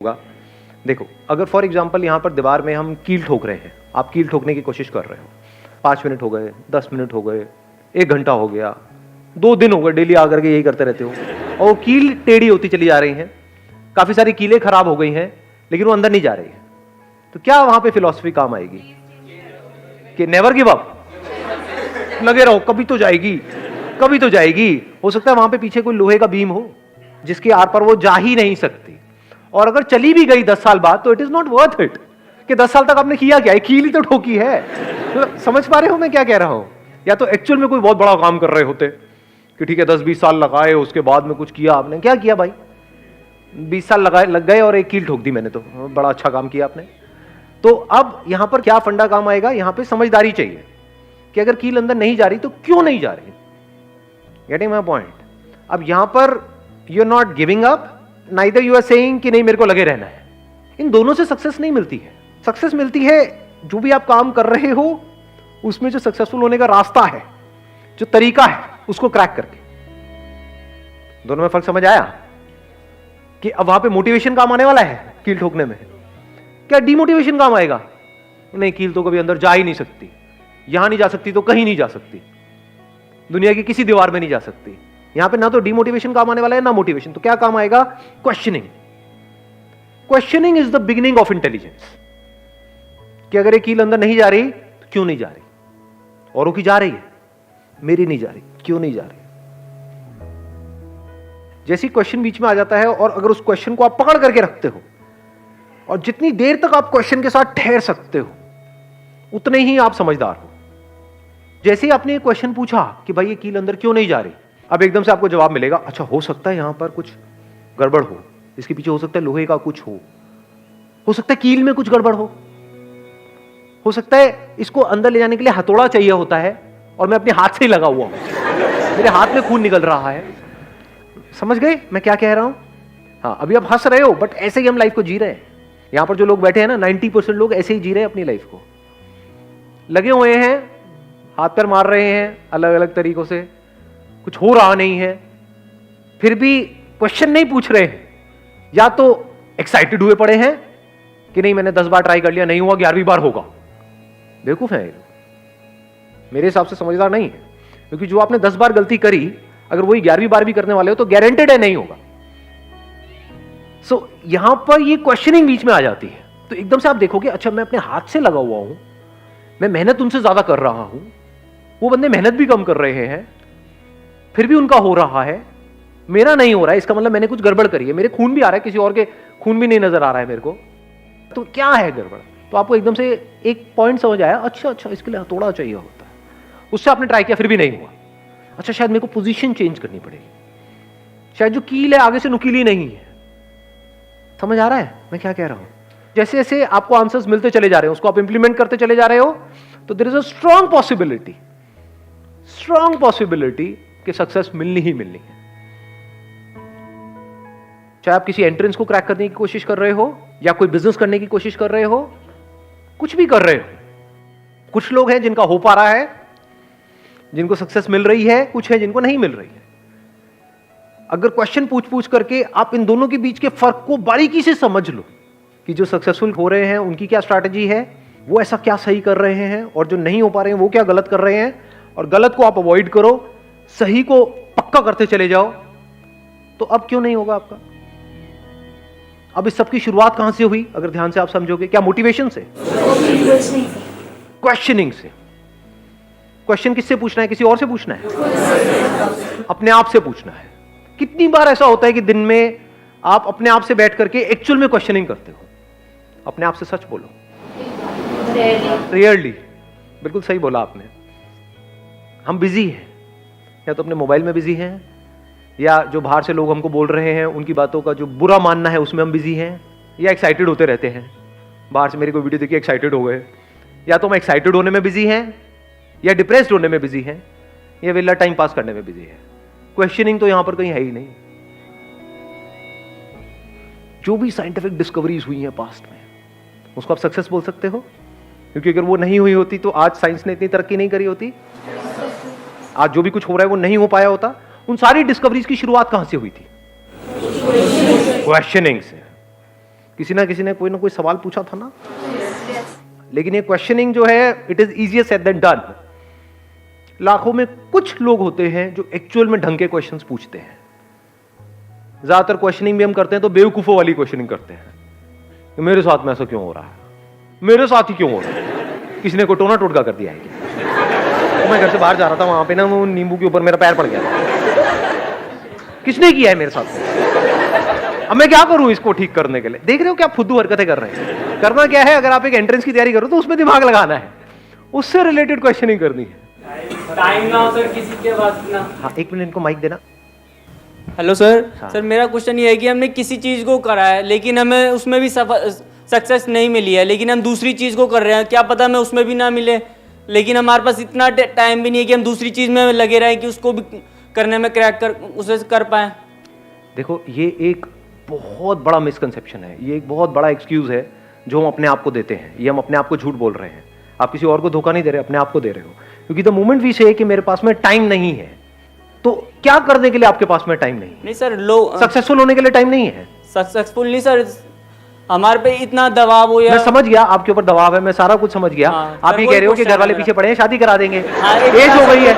होगा। देखो, अगर फॉर एग्जांपल यहाँ पर दीवार में हम कील ठोक रहे हैं, आप कील ठोकने की कोशिश कर रहे हो, 5 मिनट हो गए, 10 मिनट हो गए, 1 घंटा हो गया, 2 दिन हो गए, डेली आकर के यही करते रहते हो और वो कील टेढ़ी होती चली जा रही हैं, काफी सारी कीलें खराब हो गई हैं, लेकिन वो अंदर नहीं जा रही है, तो क्या वहां पे फिलॉसफी काम आएगी कि नेवर गिव अप, लगे रहो, कभी तो जाएगी, कभी तो जाएगी। हो सकता है वहां पे पीछे कोई लोहे का बीम हो जिसके आर पर वो जा ही नहीं सकती, और अगर चली भी गई 10 साल बाद तो it is not worth it कि 10 साल तक आपने किया क्या है, कील ही तो ठोकी है। तो समझ पा रहे हो मैं क्या कह रहा हूं? या तो एक्चुअल में कोई बहुत बड़ा काम कर रहे होते कि ठीक है 10-20 साल लगाए, उसके बाद में कुछ किया आपने, क्या किया भाई, 20 साल लग गए और एक कील ठोक दी मैंने, तो बड़ा अच्छा काम किया आपने। तो अब यहां पर क्या फंडा काम आएगा, यहां पर समझदारी चाहिए कि अगर कील अंदर नहीं जा रही तो क्यों नहीं जा रही। Getting my point? अब यहां पर you are not giving up, neither you are saying कि नहीं मेरे को लगे रहना है। इन दोनों से सक्सेस नहीं मिलती है। सक्सेस मिलती है जो भी आप काम कर रहे हो उसमें जो सक्सेसफुल होने का रास्ता है, जो तरीका है, उसको क्रैक करके। दोनों में फर्क समझ आया कि अब वहां पे मोटिवेशन काम आने वाला है कील ठोकने में, क्या डिमोटिवेशन काम आएगा? नहीं, कील तो कभी अंदर जा ही नहीं सकती, यहां नहीं जा सकती तो कहीं नहीं जा सकती, दुनिया की किसी दीवार में नहीं जा सकती। यहां पे ना तो डिमोटिवेशन काम आने वाला है ना मोटिवेशन, तो क्या काम आएगा? Questioning. Questioning is the beginning of intelligence. कि अगर ये कील अंदर नहीं जा रही तो क्यों नहीं जा रही, औरों की जा रही है, मेरी नहीं जा रही, क्यों नहीं जा रही। जैसे क्वेश्चन बीच में आ जाता है और अगर उस क्वेश्चन को आप पकड़ करके रखते हो और जितनी देर तक आप क्वेश्चन के साथ ठहर सकते हो उतने ही आप समझदार हो। जैसे ही आपने ये क्वेश्चन पूछा कि भाई ये कील अंदर क्यों नहीं जा रही, अब एकदम से आपको जवाब मिलेगा, अच्छा हो सकता है यहां पर कुछ गड़बड़ हो, इसके पीछे हो सकता है लोहे का कुछ हो सकता है कील में कुछ गड़बड़ हो सकता है इसको अंदर ले जाने के लिए हथौड़ा चाहिए होता है और मैं अपने हाथ से ही लगा हुआ हूं, मेरे हाथ में खून निकल रहा है। समझ गए मैं क्या कह रहा हूं? हाँ, अभी आप हंस रहे हो बट ऐसे ही हम लाइफ को जी रहे हैं। यहां पर जो लोग बैठे हैं ना, 90% लोग ऐसे ही जी रहे हैं अपनी लाइफ को, लगे हुए हैं, हाथ पैर मार रहे हैं अलग अलग तरीकों से, कुछ हो रहा नहीं है, फिर भी क्वेश्चन नहीं पूछ रहे हैं, या तो एक्साइटेड हुए पड़े हैं कि नहीं मैंने 10 बार ट्राई कर लिया, नहीं हुआ, 11वीं बार होगा। बेवकूफ है, मेरे हिसाब से समझदार नहीं है, क्योंकि जो आपने 10 बार गलती करी अगर वही 11वीं बार भी करने वाले हो तो गारंटेड है नहीं होगा। सो यहां पर ये क्वेश्चनिंग बीच में आ जाती है, तो एकदम से आप देखोगे अच्छा मैं अपने हाथ से लगा हुआ हूं, मैं मेहनत उनसे ज्यादा कर रहा हूं, वो बंदे मेहनत भी कम कर रहे हैं फिर भी उनका हो रहा है, मेरा नहीं हो रहा है, इसका मतलब मैंने कुछ गड़बड़ करी है, मेरे खून भी आ रहा है, किसी और के खून भी नहीं नजर आ रहा है मेरे को, तो क्या है गड़बड़? तो आपको एकदम से एक पॉइंट समझ आया, अच्छा इसके लिए हथौड़ा चाहिए होता है, उससे आपने ट्राई किया फिर भी नहीं हुआ, अच्छा शायद मेरे को पोजीशन चेंज करनी पड़ेगी, शायद जो कील है आगे से नुकीली नहीं है। समझ आ रहा है मैं क्या कह रहा हूं? जैसे जैसे आपको आंसर्स मिलते चले जा रहे हैं, उसको आप इंप्लीमेंट करते चले जा रहे हो, तो there is a strong possibility कि सक्सेस मिलनी ही मिलनी है। चाहे आप किसी एंट्रेंस को क्रैक करने की कोशिश कर रहे हो या कोई बिजनेस करने की कोशिश कर रहे हो, कुछ भी कर रहे हो। कुछ लोग हैं जिनका हो पा रहा है, जिनको सक्सेस मिल रही है, कुछ है जिनको नहीं मिल रही है। अगर क्वेश्चन पूछ करके आप इन दोनों के बीच के फर्क को बारीकी से समझ लो कि जो सक्सेसफुल हो रहे हैं उनकी क्या स्ट्रैटेजी है, वो ऐसा क्या सही कर रहे हैं, और जो नहीं हो पा रहे हैं वो क्या गलत कर रहे हैं, और गलत को आप अवॉइड करो, सही को पक्का करते चले जाओ, तो अब क्यों नहीं होगा आपका? अब इस सब की शुरुआत कहां से हुई अगर ध्यान से आप समझोगे? क्या मोटिवेशन से? क्वेश्चनिंग से। क्वेश्चन किससे पूछना है? किसी और से पूछना है? अपने आप से पूछना है। कितनी बार ऐसा होता है कि दिन में आप अपने आप से बैठ करके एक्चुअल में क्वेश्चनिंग करते हो? अपने आप से सच बोलो। रेयरली। बिल्कुल सही बोला आपने। हम बिजी हैं, या तो अपने मोबाइल में बिजी हैं, या जो बाहर से लोग हमको बोल रहे हैं उनकी बातों का जो बुरा मानना है उसमें हम बिजी हैं, या एक्साइटेड होते रहते हैं, बाहर से मेरी कोई वीडियो देखी एक्साइटेड हो गए, या तो हम एक्साइटेड होने में बिजी हैं, या डिप्रेस्ड होने में बिजी हैं, या वेला टाइम पास करने में बिजी है। क्वेश्चनिंग तो यहां पर कहीं है ही नहीं। जो भी साइंटिफिक डिस्कवरीज हुई हैं पास्ट में, उसको आप सक्सेस बोल सकते हो? क्योंकि अगर वो नहीं हुई होती तो आज साइंस ने इतनी तरक्की नहीं करी होती, आज जो भी कुछ हो रहा है वो नहीं हो पाया होता। उन सारी डिस्कवरीज की शुरुआत कहां से हुई थी? क्वेश्चनिंग से। किसी ना कोई सवाल पूछा था ना। लेकिन ये क्वेश्चनिंग जो है it is easier said than done. लाखों में कुछ लोग होते हैं जो एक्चुअल में ढंग के क्वेश्चंस पूछते हैं। ज्यादातर क्वेश्चनिंग भी हम करते हैं तो बेवकूफों वाली क्वेश्चनिंग करते हैं कि मेरे साथ में ऐसा क्यों हो रहा है, मेरे साथ ही क्यों हो रहा है, किसी ने को टोना टोटका कर दिया है क्या? तो मैं घर से बाहर जा रहा था, वहां पे ना वो नींबू के ऊपर मेरा पैर पड़ गया था। किसने किया है मेरे साथ? अब मैं क्या करूं इसको ठीक करने के लिए? देख रहे हो क्या फुद्दू हरकतें कर रहे हैं। करना क्या है, अगर आप एक एंट्रेंस की तैयारी करो तो उसमें दिमाग लगाना है, उससे रिलेटेड क्वेश्चनिंग करनी है। टाइम ना हो सर किसी के पास ना। हाँ, एक मिनट इनको माइक देना। Hello sir. हाँ। सर मेरा क्वेश्चन ये है कि हमने किसी चीज़ को करा है लेकिन हमें उसमें भी सक्सेस नहीं मिली है, लेकिन हम दूसरी चीज़ को कर रहे हैं, क्या पता हमें उसमें भी ना मिले, लेकिन हमारे पास इतना टाइम भी नहीं है कि हम दूसरी चीज़ में लगे रहें कि उसको भी करने में क्रैक कर उसे कर पाएँ। देखो, ये एक बहुत बड़ा मिसकंसेप्शन है, ये एक बहुत बड़ा एक्सक्यूज है जो हम अपने आप को देते हैं। ये हम अपने आप को झूठ बोल रहे हैं। आप किसी और को धोखा नहीं दे रहे, अपने आप को दे रहे हो। क्योंकि द मोमेंट वी से कि मेरे पास में टाइम नहीं है, तो क्या करने के लिए आपके पास में टाइम नहीं है? नहीं सर, लोग सक्सेसफुल होने के लिए टाइम नहीं है। सक्सेसफुल नहीं सर, हमारे पे इतना दबाव हो या। मैं समझ गया आपके ऊपर दबाव है, मैं सारा कुछ समझ गया। हाँ, आप ये कह रहे हो कि घर वाले पीछे पड़े हैं, शादी करा देंगे, हाँ, एज हो गई है,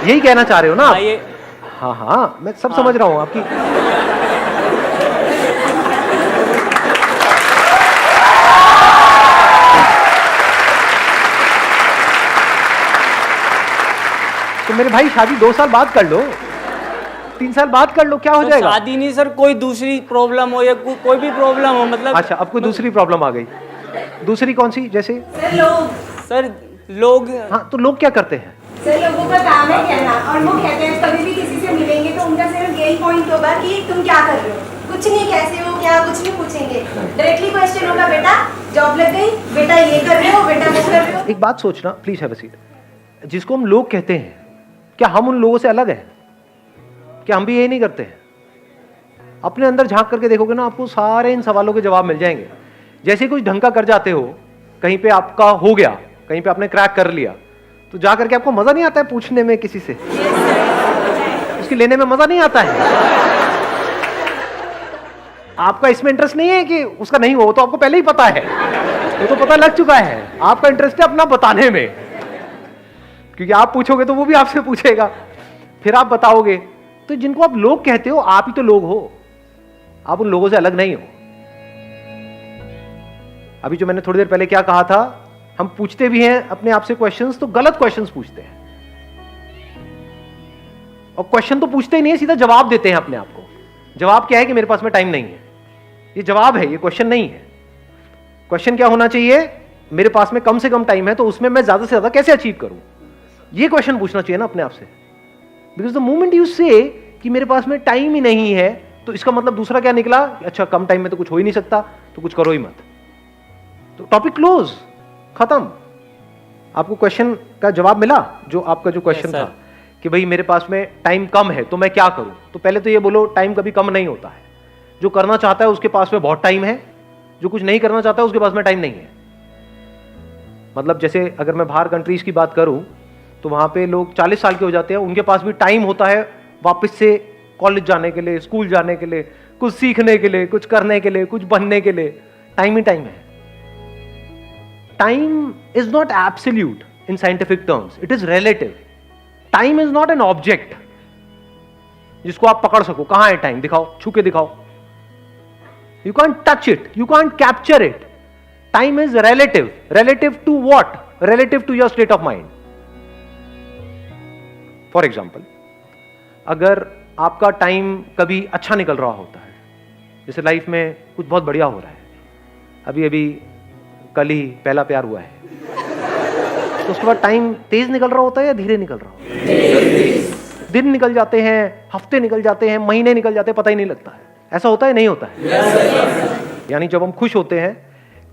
यही कहना चाह रहे हो ना आप? हाँ, हाँ, मैं सब समझ रहा हूँ आपकी। तो मेरे भाई शादी 2 साल बाद कर लो, 3 साल बाद कर लो, क्या हो जाएगा? शादी नहीं सर, कोई दूसरी प्रॉब्लम हो या कोई भी प्रॉब्लम हो, मतलब। अच्छा, अब कोई दूसरी प्रॉब्लम आ गई। दूसरी कौन सी? जैसे सर लोग। हाँ, तो लोग क्या करते हैं? सर लोगों का काम है कहना, और वो कहते हैं कभी भी किसी से मिलेंगे तो उनका सिर्फ यही पॉइंट होगा कि तुम क्या कर रहे हो, कुछ नहीं, कैसे हो, क्या, कुछ नहीं पूछेंगे। डायरेक्टली क्वेश्चन होगा, बेटा जॉब लग गई, बेटा ये कर रहे हो, बेटा वो कर रहे हो। एक बात सोचना, प्लीज हैव अ सीट। जिसको हम लोग कहते हैं, क्या हम उन लोगों से अलग हैं? क्या हम भी यही नहीं करते हैं? अपने अंदर झांक करके देखोगे ना, आपको सारे इन सवालों के जवाब मिल जाएंगे। जैसे कुछ ढंग का कर जाते हो, कहीं पे आपका हो गया, कहीं पे आपने क्रैक कर लिया, तो जा करके आपको मजा नहीं आता है पूछने में किसी से, उसकी लेने में मजा नहीं आता है। आपका इसमें इंटरेस्ट नहीं है कि उसका नहीं हो, तो आपको पहले ही पता है, वो तो पता लग चुका है। आपका इंटरेस्ट है अपना बताने में, क्योंकि आप पूछोगे तो वो भी आपसे पूछेगा, फिर आप बताओगे। तो जिनको आप लोग कहते हो, आप ही तो लोग हो, आप उन लोगों से अलग नहीं हो। अभी जो मैंने थोड़ी देर पहले क्या कहा था, हम पूछते भी हैं अपने आप से क्वेश्चंस, तो गलत क्वेश्चंस पूछते हैं, और क्वेश्चन तो पूछते ही नहीं है, सीधा जवाब देते हैं अपने आप को। जवाब क्या है कि मेरे पास में टाइम नहीं है, ये जवाब है, ये क्वेश्चन नहीं है। क्वेश्चन क्या होना चाहिए? मेरे पास में कम से कम टाइम है, तो उसमें मैं ज्यादा से ज्यादा कैसे अचीव करूं, ये क्वेश्चन पूछना चाहिए ना अपने आप से। बिकॉज द मोमेंट यू से कि मेरे पास में टाइम ही नहीं है, तो इसका मतलब दूसरा क्या निकला? अच्छा, कम टाइम में तो कुछ हो ही नहीं सकता, तो कुछ करो ही मत, तो टॉपिक क्लोज, खत्म। आपको क्वेश्चन का जवाब मिला? जो आपका जो क्वेश्चन था कि भाई मेरे पास में टाइम कम है तो मैं क्या करूं, तो पहले तो ये बोलो, टाइम कभी कम नहीं होता है। जो करना चाहता है उसके पास में बहुत टाइम है, जो कुछ नहीं करना चाहता है उसके पास में टाइम नहीं है। मतलब जैसे अगर मैं बाहर कंट्रीज की बात करूं, तो वहां पे लोग 40 साल के हो जाते हैं, उनके पास भी टाइम होता है वापस से कॉलेज जाने के लिए, स्कूल जाने के लिए, कुछ सीखने के लिए, कुछ करने के लिए, कुछ बनने के लिए। टाइम ही टाइम है। Time is not absolute in scientific terms, it is relative. Time is not an object जिसको आप पकड़ सको। कहां है टाइम? दिखाओ, छू के दिखाओ। You can't touch it, you can't capture it. Time is relative. Relative to what? Relative to your state of mind. For example, अगर आपका टाइम कभी अच्छा निकल रहा होता है, जैसे लाइफ में कुछ बहुत बढ़िया हो रहा है, अभी अभी कल ही पहला प्यार हुआ है, तो उसके बाद टाइम तेज निकल रहा होता है या धीरे निकल रहा होता है? दिन निकल जाते हैं, हफ्ते निकल जाते हैं, महीने निकल जाते हैं, पता ही नहीं लगता है। ऐसा होता है नहीं होता है? यानी जब हम खुश होते हैं,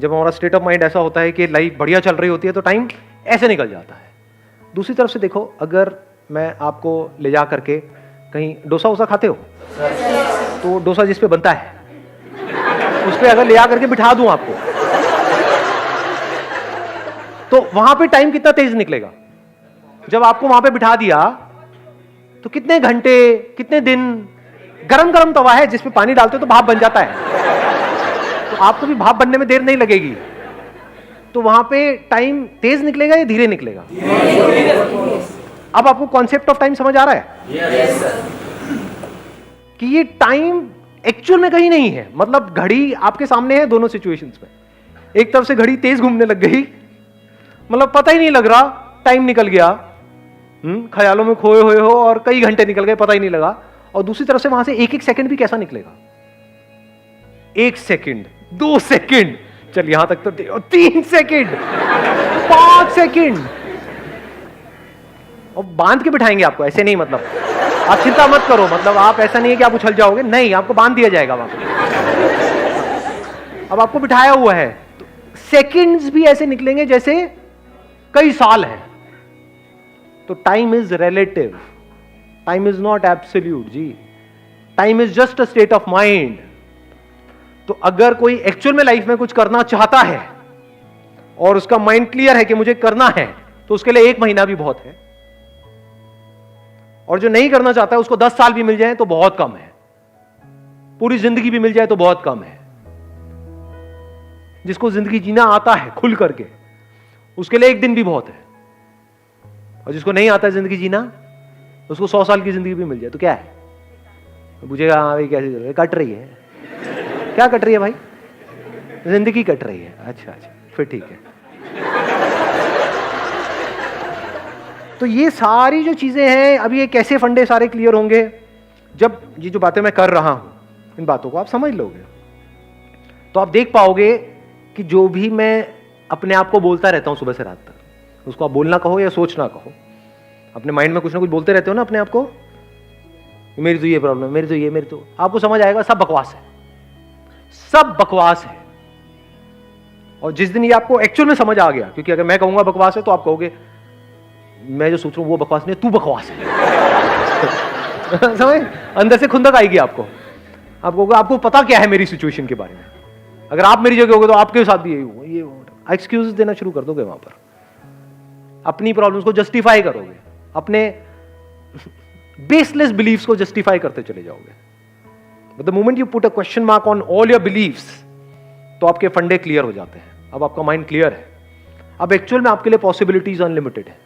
जब हमारा स्टेट ऑफ माइंड ऐसा होता है कि लाइफ बढ़िया चल रही होती है, तो टाइम ऐसे निकल जाता है। दूसरी तरफ से देखो, अगर मैं आपको ले जा करके कहीं डोसा वोसा खाते हो, तो डोसा जिस पे बनता है उस पे अगर ले जा करके बिठा दूं आपको, तो वहां पे टाइम कितना तेज निकलेगा? जब आपको वहां पे बिठा दिया, तो कितने घंटे, कितने दिन, गरम गरम तवा है जिसपे पानी डालते हो तो भाप बन जाता है, तो आपको भी भाप बनने में देर नहीं लगेगी, तो वहां पे टाइम तेज निकलेगा या धीरे निकलेगा? अब आपको कॉन्सेप्ट ऑफ टाइम समझ आ रहा है? कि ये टाइम एक्चुअल में कहीं नहीं है। मतलब घड़ी आपके सामने है दोनों सिचुएशंस में, एक तरफ से घड़ी तेज घूमने लग गई, मतलब पता ही नहीं लग रहा, टाइम निकल गया, ख्यालों में खोए हुए हो और कई घंटे निकल गए, पता ही नहीं लगा। और दूसरी तरफ से वहां से एक एक सेकंड भी कैसा निकलेगा, 1 सेकंड, 2 सेकंड, चल यहां तक तो 3 सेकंड, 5 सेकंड, और बांध के बिठाएंगे आपको, ऐसे नहीं, मतलब आप चिंता मत करो, मतलब आप ऐसा नहीं है कि आप उछल जाओगे, नहीं, आपको बांध दिया जाएगा वहां पे। अब आपको बिठाया हुआ है, तो सेकंड्स भी ऐसे निकलेंगे जैसे कई साल हैं। तो time is relative, time is not absolute जी, time is just a state of mind. तो अगर कोई एक्चुअल में लाइफ में कुछ करना चाहता है और उसका माइंड क्लियर है कि मुझे करना है, तो उसके लिए 1 महीना भी बहुत है। और जो नहीं करना चाहता है उसको 10 साल भी मिल जाए तो बहुत कम है, पूरी जिंदगी भी मिल जाए तो बहुत कम है। जिसको जिंदगी जीना आता है खुल करके, उसके लिए 1 दिन भी बहुत है। और जिसको नहीं आता जिंदगी जीना, उसको 100 साल की जिंदगी भी मिल जाए तो क्या है? पूछेगा हाँ भाई कैसे चल रही है? कट रही है। क्या कट रही है भाई? जिंदगी कट रही है। अच्छा अच्छा, फिर ठीक है। तो ये सारी जो चीजें हैं, अब ये कैसे फंडे सारे क्लियर होंगे? जब ये जो बातें मैं कर रहा हूं, इन बातों को आप समझ लोगे, तो आप देख पाओगे कि जो भी मैं अपने आप को बोलता रहता हूं सुबह से रात तक, उसको आप बोलना कहो या सोचना कहो, अपने माइंड में कुछ ना कुछ बोलते रहते हो ना अपने आप को, मेरी तो ये प्रॉब्लम है, मेरी तो ये, मेरी तो, आपको समझ आएगा सब बकवास है, सब बकवास है। और जिस दिन ये आपको एक्चुअल में समझ आ गया, क्योंकि अगर मैं कहूंगा बकवास है तो आप कहोगे मैं जो सोच रहा हूं वो बकवास नहीं है, तू बकवास है। समझ, अंदर से खुंदक आएगी आपको, आप कहोगे आपको पता क्या है मेरी सिचुएशन के बारे में, अगर आप मेरी जगह होगे तो आपके साथ भी यही होगा, ये एक्सक्यूज देना शुरू कर दोगे, वहां पर अपनी प्रॉब्लम्स को जस्टिफाई करोगे, अपने बेसलेस बिलीफ्स को जस्टिफाई करते चले जाओगे। But the moment you put a question mark on all your beliefs, तो आपके फंडे क्लियर हो जाते हैं। अब आपका माइंड क्लियर है, अब एक्चुअल में आपके लिए पॉसिबिलिटीज अनलिमिटेड है।